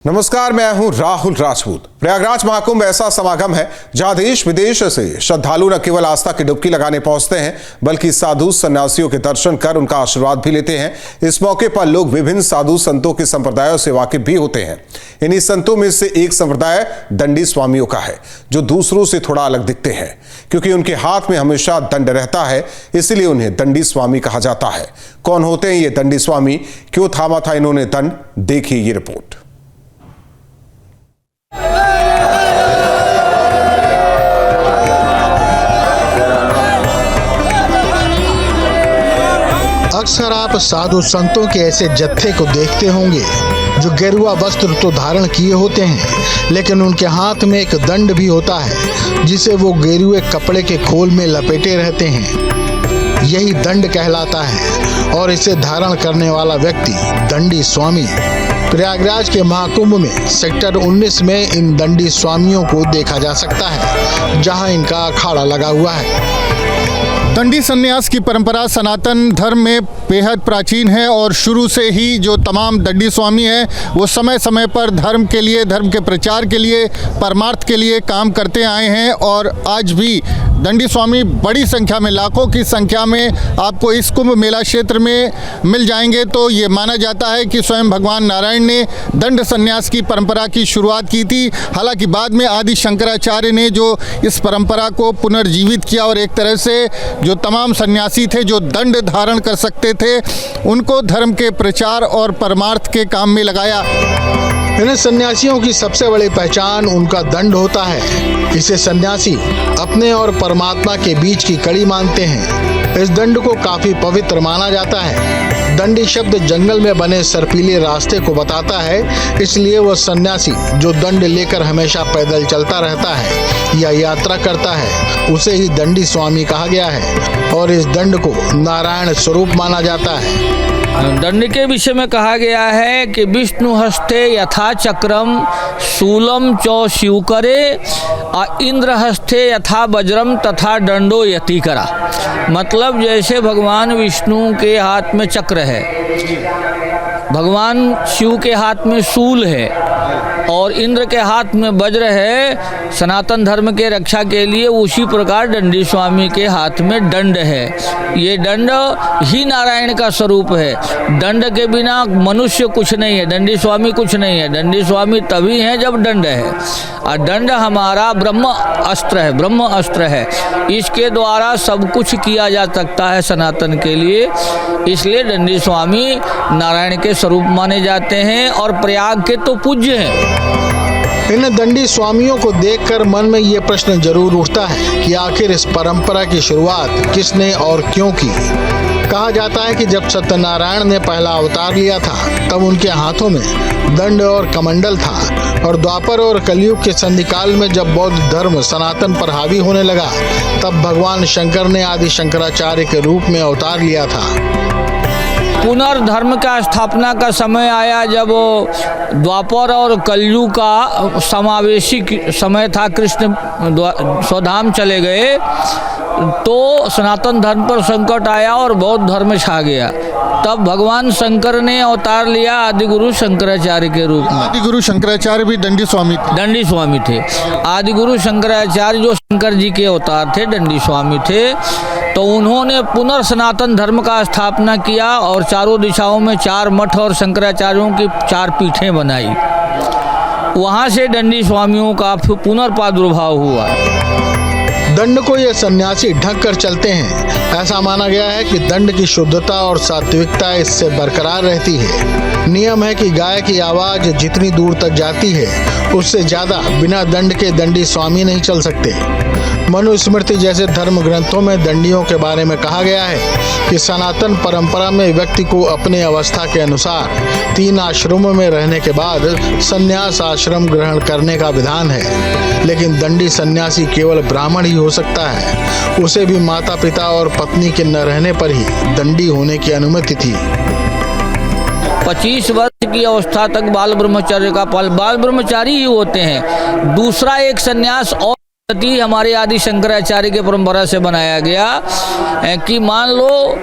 नमस्कार, मैं हूं राहुल राजपूत। प्रयागराज महाकुंभ ऐसा समागम है जहां देश विदेश से श्रद्धालु न केवल आस्था की डुबकी लगाने पहुंचते हैं बल्कि साधु सन्यासियों के दर्शन कर उनका आशीर्वाद भी लेते हैं। इस मौके पर लोग विभिन्न साधु संतों के संप्रदायों से वाकिफ भी होते हैं। इन्हीं संतों में से एक संप्रदाय दंडी स्वामियों का है, जो दूसरों से थोड़ा अलग दिखते हैं क्योंकि उनके हाथ में हमेशा दंड रहता है, इसलिए उन्हें दंडी स्वामी कहा जाता है। कौन होते हैं ये दंडी स्वामी, क्यों थामा था इन्होंने दंड, देखिए ये रिपोर्ट। अक्सर आप साधु संतों के ऐसे जत्थे को देखते होंगे जो गेरुआ वस्त्र तो धारण किए होते हैं, लेकिन उनके हाथ में एक दंड भी होता है जिसे वो गेरुए कपड़े के खोल में लपेटे रहते हैं। यही दंड कहलाता है और इसे धारण करने वाला व्यक्ति दंडी स्वामी। प्रयागराज के महाकुंभ में सेक्टर 19 में इन दंडी स्वामियों को देखा जा सकता है, जहां इनका अखाड़ा लगा हुआ है। दंडी संन्यास की परंपरा सनातन धर्म में बेहद प्राचीन है और शुरू से ही जो तमाम दंडी स्वामी हैं वो समय समय पर धर्म के लिए, धर्म के प्रचार के लिए, परमार्थ के लिए काम करते आए हैं। और आज भी दंडी स्वामी बड़ी संख्या में, लाखों की संख्या में आपको इस कुंभ मेला क्षेत्र में मिल जाएंगे। तो ये माना जाता है कि स्वयं भगवान नारायण ने दंड संन्यास की परंपरा की शुरुआत की थी। हालांकि बाद में आदि शंकराचार्य ने जो इस परंपरा को पुनर्जीवित किया और एक तरह से जो तमाम सन्यासी थे जो दंड धारण कर सकते थे उनको धर्म के प्रचार और परमार्थ के काम में लगाया। इन सन्यासियों की सबसे बड़ी पहचान उनका दंड होता है। इसे सन्यासी अपने और परमात्मा के बीच की कड़ी मानते हैं। इस दंड को काफी पवित्र माना जाता है। दंडी शब्द जंगल में बने सर्पीले रास्ते को बताता है, इसलिए वह सन्यासी जो दंड लेकर हमेशा पैदल चलता रहता है या यात्रा करता है उसे ही दंडी स्वामी कहा गया है और इस दंड को नारायण स्वरूप माना जाता है। दंड के विषय में कहा गया है कि विष्णु हस्ते यथा चक्रम शूलम चौ शिवकरे इंद्र हस्ते यथा वज्रम तथा दंडो यतिकरा। मतलब जैसे भगवान विष्णु के हाथ में चक्र है, भगवान शिव के हाथ में शूल है और इंद्र के हाथ में वज्र है सनातन धर्म के रक्षा के लिए, उसी प्रकार दंडी स्वामी के हाथ में दंड है। ये दंड ही नारायण का स्वरूप है। दंड के बिना मनुष्य कुछ नहीं है, दंडी स्वामी कुछ नहीं है। दंडी स्वामी तभी है जब दंड है, और दंड हमारा ब्रह्म अस्त्र है, ब्रह्म अस्त्र है। इसके द्वारा सब कुछ किया जा सकता है सनातन के लिए, इसलिए दंडी स्वामी नारायण के स्वरूप माने जाते हैं और प्रयाग के तो पूज्य हैं। इन दंडी स्वामियों को देखकर मन में ये प्रश्न जरूर उठता है कि आखिर इस परंपरा की शुरुआत किसने और क्यों की। कहा जाता है कि जब सत्यनारायण ने पहला अवतार लिया था तब उनके हाथों में दंड और कमंडल था, और द्वापर और कलयुग के संधिकाल में जब बौद्ध धर्म सनातन पर हावी होने लगा तब भगवान शंकर ने आदि शंकराचार्य के रूप में अवतार लिया था। पुनर्धर्म का स्थापना का समय आया जब द्वापर और कलयुग का समावेशी समय था, कृष्ण स्वधाम चले गए तो सनातन धर्म पर संकट आया और बौद्ध धर्म छा गया। तब भगवान शंकर ने अवतार लिया आदिगुरु शंकराचार्य के रूप में। आदिगुरु शंकराचार्य भी दंडी स्वामी थे। दंडी स्वामी थे। आदिगुरु शंकराचार्य जो शंकर जी के अवतार थे दंडी स्वामी थे, तो उन्होंने पुनर्सनातन धर्म का स्थापना किया और चारों दिशाओं में 4 मठ और शंकराचार्यों की 4 पीठें बनाई। वहाँ से दंडी स्वामियों का पुनर्प्रादुर्भाव हुआ। दंड को ये सन्यासी ढक कर चलते हैं। ऐसा माना गया है कि दंड की शुद्धता और सात्विकता इससे बरकरार रहती है। नियम है कि गाय की आवाज जितनी दूर तक जाती है उससे ज्यादा बिना दंड के दंडी स्वामी नहीं चल सकते। मनुस्मृति जैसे धर्म ग्रंथों में दंडियों के बारे में कहा गया है कि सनातन परंपरा में व्यक्ति को अपने अवस्था के अनुसार 3 आश्रमों में रहने के बाद संन्यास आश्रम ग्रहण करने का विधान है। लेकिन दंडी सन्यासी केवल ब्राह्मण ही हो सकता है। उसे भी माता पिता और पत्नी के न रहने पर ही दंडी होने की अनुमति थी। 25 वर्ष की अवस्था तक बाल ब्रह्मचर्य का पालन, बाल ब्रह्मचारी ही होते हैं। दूसरा एक संन्यास और हमारे आदि शंकराचार्य के परंपरा से बनाया गया कि मान लो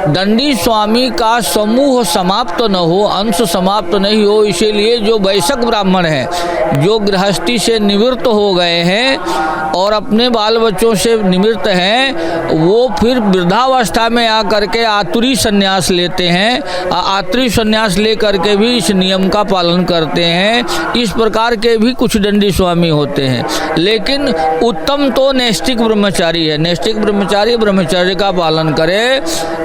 दंडी स्वामी का समूह समाप्त न हो, अंश समाप्त नहीं हो, इसीलिए जो वैश्य ब्राह्मण हैं, जो गृहस्थी से निवृत्त हो गए हैं और अपने बाल बच्चों से निवृत्त हैं, वो फिर वृद्धावस्था में आकर के आतुरी संन्यास लेते हैं। आतुरी संन्यास ले करके भी इस नियम का पालन करते हैं। इस प्रकार के भी कुछ दंडी स्वामी होते हैं, लेकिन उत्तम तो नैष्ठिक ब्रह्मचारी है। नैष्ठिक ब्रह्मचारी ब्रह्मचर्य का पालन करे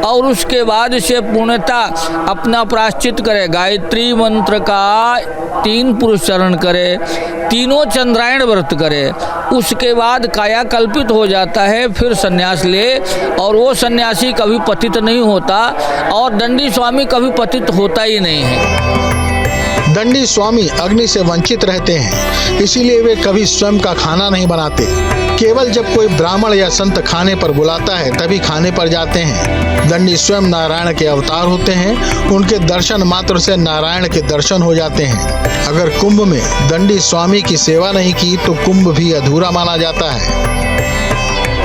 और उसके बाद से पूर्णतः अपना प्रायश्चित करे। गायत्री मंत्र का 3 पुरुषचरण करे, तीनों चंद्रायण व्रत करे, उसके बाद कायाकल्पित हो जाता है, फिर सन्यास ले। और वो सन्यासी कभी पतित नहीं होता और दंडी स्वामी कभी पतित होता ही नहीं है। दंडी स्वामी अग्नि से वंचित रहते हैं, इसीलिए वे कभी स्वयं का खाना नहीं बनाते। केवल जब कोई ब्राह्मण या संत खाने पर बुलाता है तभी खाने पर जाते हैं। दंडी स्वयं नारायण के अवतार होते हैं, उनके दर्शन मात्र से नारायण के दर्शन हो जाते हैं। अगर कुंभ में दंडी स्वामी की सेवा नहीं की तो कुंभ भी अधूरा माना जाता है।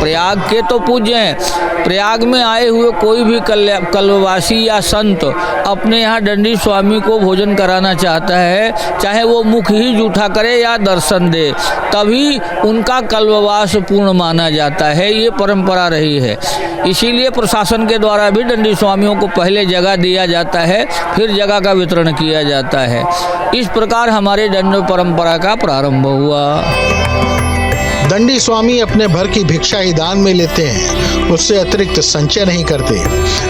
प्रयाग के तो पूज्य हैं। प्रयाग में आए हुए कोई भी कल्पवासी या संत अपने यहाँ दंडी स्वामी को भोजन कराना चाहता है, चाहे वो मुख ही जूठा करे या दर्शन दे, तभी उनका कल्पवास पूर्ण माना जाता है। ये परंपरा रही है। इसीलिए प्रशासन के द्वारा भी दंडी स्वामियों को पहले जगह दिया जाता है, फिर जगह का वितरण किया जाता है। इस प्रकार हमारे दंड परंपरा का प्रारंभ हुआ। दंडी स्वामी अपने भर की भिक्षा ही दान में लेते हैं, उससे अतिरिक्त संचय नहीं करते।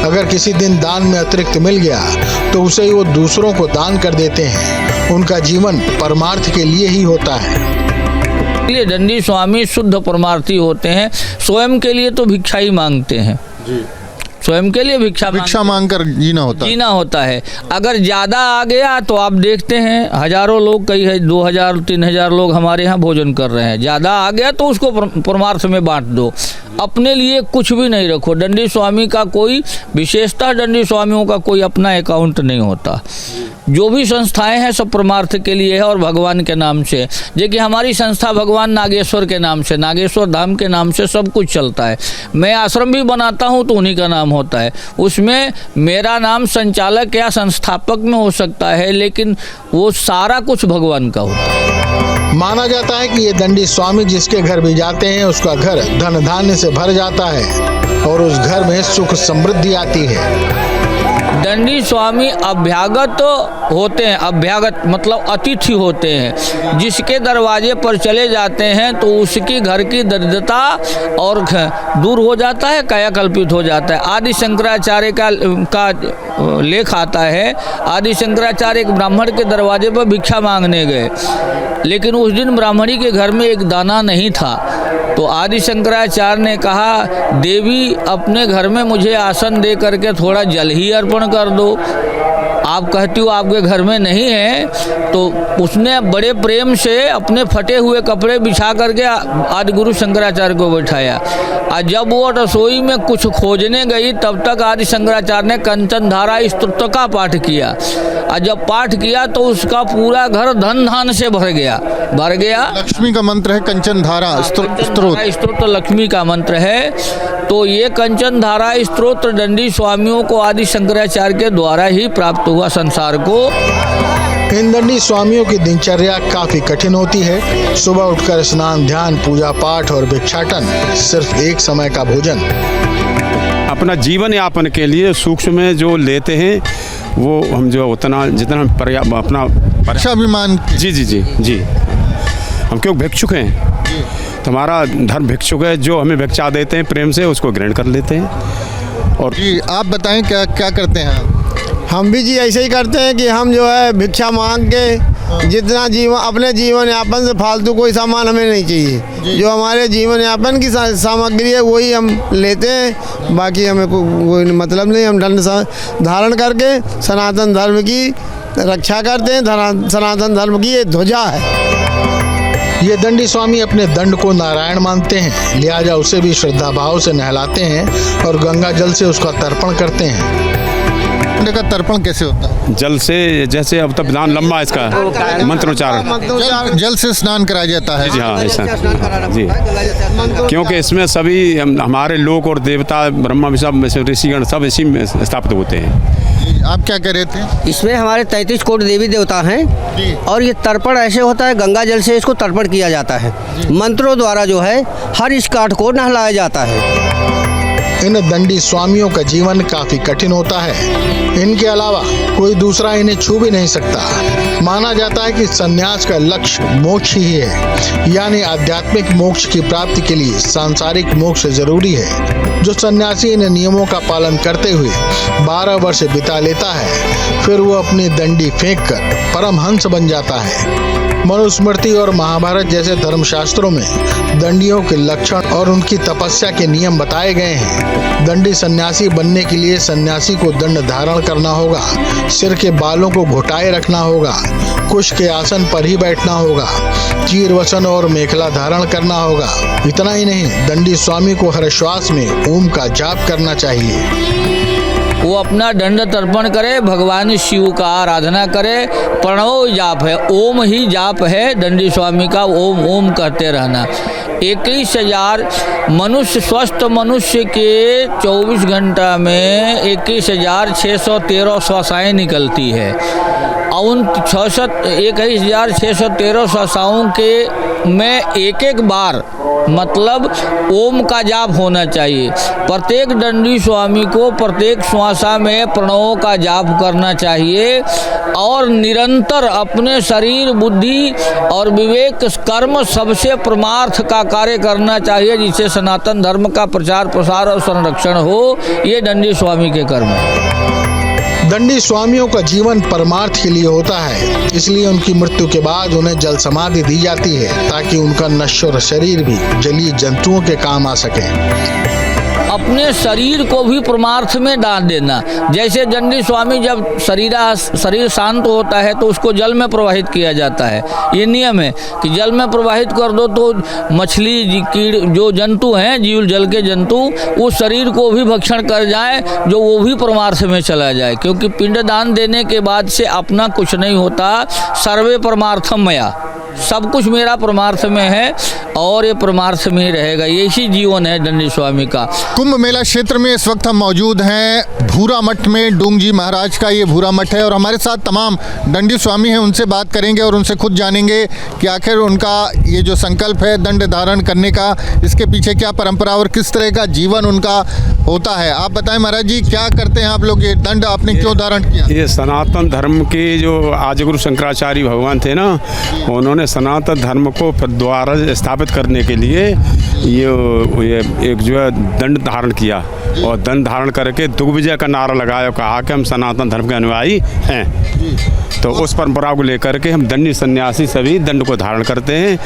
अगर किसी दिन दान में अतिरिक्त मिल गया तो उसे वो दूसरों को दान कर देते हैं। उनका जीवन परमार्थ के लिए ही होता है। इसलिए दंडी स्वामी शुद्ध परमार्थी होते हैं। स्वयं के लिए तो भिक्षा ही मांगते हैं जी। स्वयं के लिए भिक्षा मांगकर जीना होता है। अगर ज़्यादा आ गया तो आप देखते हैं हजारों लोग, कई है 2000-3000 लोग हमारे यहाँ भोजन कर रहे हैं। ज़्यादा आ गया तो उसको परमार्थ में बांट दो, अपने लिए कुछ भी नहीं रखो। दंडी स्वामी का कोई विशेषता, दंडी स्वामियों का कोई अपना अकाउंट नहीं होता। जो भी संस्थाएं हैं सब परमार्थ के लिए है और भगवान के नाम से। देखिए हमारी संस्था भगवान नागेश्वर के नाम से, नागेश्वर धाम के नाम से सब कुछ चलता है। मैं आश्रम भी बनाता हूँ तो उन्हीं का नाम होता है। उसमें मेरा नाम संचालक या संस्थापक में हो सकता है, लेकिन वो सारा कुछ भगवान का होता है। माना जाता है कि ये दंडी स्वामी जिसके घर भी जाते हैं उसका घर धन धान्य से भर जाता है और उस घर में सुख समृद्धि आती है। दंडी स्वामी अभ्यागत होते हैं। अभ्यागत मतलब अतिथि होते हैं। जिसके दरवाजे पर चले जाते हैं तो उसकी घर की दरिद्रता और दूर हो जाता है, कायाकल्पित हो जाता है। आदि शंकराचार्य का लेख आता है। आदि शंकराचार्य एक ब्राह्मण के दरवाजे पर भिक्षा मांगने गए, लेकिन उस दिन ब्राह्मणी के घर में एक दाना नहीं था। तो आदि शंकराचार्य ने कहा, देवी अपने घर में मुझे आसन दे करके थोड़ा जल ही अर्पण कर दो। आप कहती हो आपके घर में नहीं है, तो उसने बड़े प्रेम से अपने फटे हुए कपड़े बिछा करके आदि गुरु शंकराचार्य को बैठाया। और जब वो रसोई में कुछ खोजने गई तब तक आदि शंकराचार्य ने कंचन धारा स्तोत्र का पाठ किया। और जब पाठ किया तो उसका पूरा घर धन धान से भर गया। लक्ष्मी का मंत्र है कंचन धारा स्तोत्र, लक्ष्मी का मंत्र है। तो ये कंचन धारा स्तोत्र दंडी स्वामियों को आदि शंकराचार्य के द्वारा ही प्राप्त हुआ संसार को। इन दंडी स्वामियों की दिनचर्या काफी कठिन होती है। सुबह उठकर स्नान, ध्यान, पूजा पाठ और भिक्षाटन, सिर्फ एक समय का भोजन। अपना जीवन यापन के लिए सूक्ष्म में जो लेते हैं वो हम जो उतना जितना हम अपना स्वाभिमान जी हम क्यों भिक्षुक हैं तो हमारा धर्म भिक्षुक है। जो हमें भिक्षा देते हैं प्रेम से उसको ग्रहण कर लेते हैं। और जी आप बताएं क्या करते हैं? हम भी जी ऐसे ही करते हैं कि हम जो है भिक्षा मांग के जितना जीवन अपने जीवन यापन से फालतू कोई सामान हमें नहीं चाहिए। जो हमारे जीवन यापन की सामग्री है वही हम लेते हैं, बाकी हमें कोई मतलब नहीं। हम दंड धारण करके सनातन धर्म की रक्षा करते हैं। सनातन धर्म की ये ध्वजा है। ये दंडी स्वामी अपने दंड को नारायण मानते हैं, लिहाजा उसे भी श्रद्धा भाव से नहलाते हैं और गंगा जल से उसका तर्पण करते हैं। दंड का तर्पण कैसे होता है? जल से, जैसे अब तक विधान लंबा है इसका मंत्रोच्चारण। जल से स्नान कराया जाता है। जी हाँ, ऐसा जी, क्योंकि इसमें सभी हमारे लोक और देवता ब्रह्मा विष्णु ऋषिगण सब इसी में स्थापित होते हैं। आप क्या कह रहे थे? इसमें हमारे 33 कोटि देवी देवता जी। हैं और ये तर्पण ऐसे होता है, गंगा जल से इसको तर्पण किया जाता है। मंत्रों द्वारा जो है हर इस काठ को नहलाया जाता है। इन दंडी स्वामियों का जीवन काफी कठिन होता है। इनके अलावा कोई दूसरा इन्हें छू भी नहीं सकता। माना जाता है कि संन्यास का लक्ष्य मोक्ष ही है, यानी आध्यात्मिक मोक्ष की प्राप्ति के लिए सांसारिक मोक्ष जरूरी है। जो सन्यासी इन नियमों का पालन करते हुए 12 वर्ष बिता लेता है, फिर वो अपनी दंडी फेंककर परमहंस बन जाता है। मनुस्मृति और महाभारत जैसे धर्मशास्त्रों में दंडियों के लक्षण और उनकी तपस्या के नियम बताए गए हैं। दंडी सन्यासी बनने के लिए सन्यासी को दंड धारण करना होगा, सिर के बालों को घुटाए रखना होगा, कुश के आसन पर ही बैठना होगा, चीर वसन और मेखला धारण करना होगा। इतना ही नहीं, दंडी स्वामी को हर श्वास में ओम का जाप करना चाहिए। वो अपना दंड तर्पण करे, भगवान शिव का आराधना करे। प्रणव जाप है, ओम ही जाप है दंडी स्वामी का, ओम ओम कहते रहना। 21,000 मनुष्य, स्वस्थ मनुष्य के 24 घंटा में 21,613 श्वासाएँ निकलती है। और उन 21,613 श्वासाओं के में एक बार मतलब ओम का जाप होना चाहिए। प्रत्येक दंडी स्वामी को प्रत्येक श्वासा में प्रणवों का जाप करना चाहिए और निरंतर अपने शरीर, बुद्धि और विवेक कर्म सबसे परमार्थ का कार्य करना चाहिए, जिससे सनातन धर्म का प्रचार प्रसार और संरक्षण हो। ये दंडी स्वामी के कर्म है। दंडी स्वामियों का जीवन परमार्थ के लिए होता है, इसलिए उनकी मृत्यु के बाद उन्हें जल समाधि दी जाती है, ताकि उनका नश्वर शरीर भी जलीय जंतुओं के काम आ सके। अपने शरीर को भी परमार्थ में डाल देना। जैसे दंडी स्वामी जब शरीर शांत होता है तो उसको जल में प्रवाहित किया जाता है। ये नियम है कि जल में प्रवाहित कर दो तो मछली, कीड़, जो जंतु हैं, जीव जल के जंतु, उस शरीर को भी भक्षण कर जाए, जो वो भी परमार्थ में चला जाए। क्योंकि पिंडदान देने के बाद से अपना कुछ नहीं होता। सर्वे परमार्थम मया, सब कुछ मेरा परमार्थ में है और ये परमार्थ में ही रहेगा। यही जीवन है दंडी स्वामी का। कुंभ मेला क्षेत्र में इस वक्त हम मौजूद हैं भूरा मठ में। डूंग जी महाराज का ये भूरा मठ है और हमारे साथ तमाम दंडी स्वामी हैं। उनसे बात करेंगे और उनसे खुद जानेंगे कि आखिर उनका ये जो संकल्प है दंड धारण करने का, इसके पीछे क्या परंपरा और किस तरह का जीवन उनका होता है। आप बताएं महाराज जी, क्या करते हैं आप लोग? ये दंड आपने क्यों धारण किया? ये सनातन धर्म के जो आदिगुरु शंकराचार्य भगवान थे ना, उन्होंने सनातन धर्म को द्वारा स्थापित करने के लिए ये एक जो है दंड धारण किया और दंड धारण करके दिग्विजय का नारा लगाया, कहा कि हम सनातन धर्म के अनुयायी हैं। तो उस परंपरा को लेकर के हम दंडी सन्यासी सभी दंड को धारण करते हैं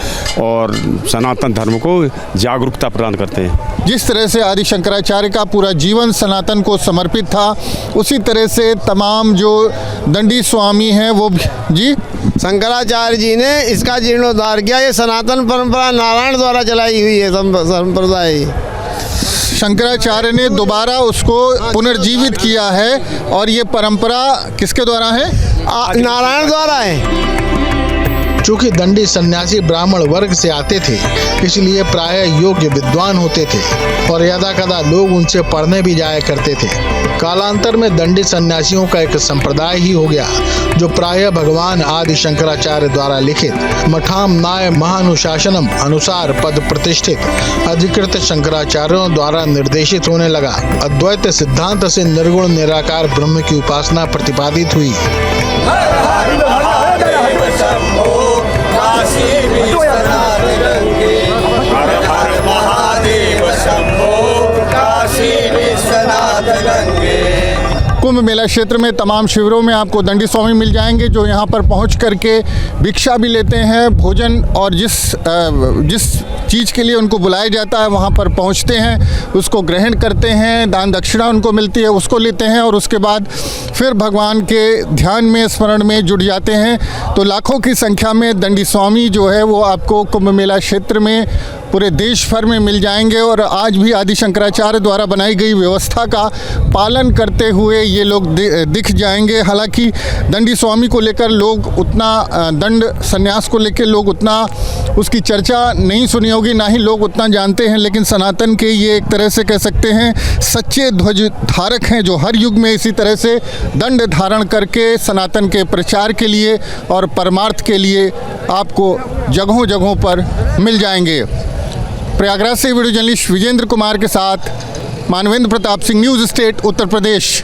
और सनातन धर्म को जागरूकता प्रदान करते हैं। जिस तरह से आदि शंकराचार्य का पूरा जीवन सनातन को समर्पित था, उसी तरह से तमाम जो दंडी स्वामी हैं वो जी शंकराचार्य जी ने इसका जीर्णोद्धार किया। ये सनातन परंपरा नारायण द्वारा चलाई हुई है संप्रदाय। शंकराचार्य ने दोबारा उसको पुनर्जीवित किया है और ये परंपरा किसके द्वारा है? नारायण द्वारा है। चूंकि दंडी सन्यासी ब्राह्मण वर्ग से आते थे, इसलिए प्रायः योग्य विद्वान होते थे और यदाकदा लोग उनसे पढ़ने भी जाया करते थे। कालांतर में दंडी सन्यासियों का एक संप्रदाय ही हो गया, जो प्रायः भगवान आदि शंकराचार्य द्वारा लिखित मठाम नाय महानुशासनम अनुसार पद प्रतिष्ठित अधिकृत शंकराचार्यों द्वारा निर्देशित होने लगा। अद्वैत सिद्धांत से निर्गुण निराकार ब्रह्म की उपासना प्रतिपादित हुई। कुंभ मेला क्षेत्र में तमाम शिविरों में आपको दंडी स्वामी मिल जाएंगे, जो यहाँ पर पहुँच करके भिक्षा भी लेते हैं, भोजन और जिस चीज़ के लिए उनको बुलाया जाता है वहाँ पर पहुँचते हैं, उसको ग्रहण करते हैं, दान दक्षिणा उनको मिलती है उसको लेते हैं और उसके बाद फिर भगवान के ध्यान में, स्मरण में जुट जाते हैं। तो लाखों की संख्या में दंडी स्वामी जो है वो आपको कुंभ मेला क्षेत्र में पूरे देश भर में मिल जाएंगे और आज भी आदि शंकराचार्य द्वारा बनाई गई व्यवस्था का पालन करते हुए ये लोग दिख जाएंगे। हालांकि दंडी स्वामी को लेकर लोग उतना दंड संन्यास को लेकर लोग उतना उसकी चर्चा नहीं सुनी होगी, ना ही लोग उतना जानते हैं, लेकिन सनातन के ये एक तरह से कह सकते हैं सच्चे ध्वज धारक हैं जो हर युग में इसी तरह से दंड धारण करके सनातन के प्रचार के लिए और परमार्थ के लिए आपको जगहों जगहों पर मिल जाएंगे। प्रयागराज से वीडियो जर्नलिस्ट विजेंद्र कुमार के साथ मानवेंद्र प्रताप सिंह, न्यूज़ स्टेट, उत्तर प्रदेश।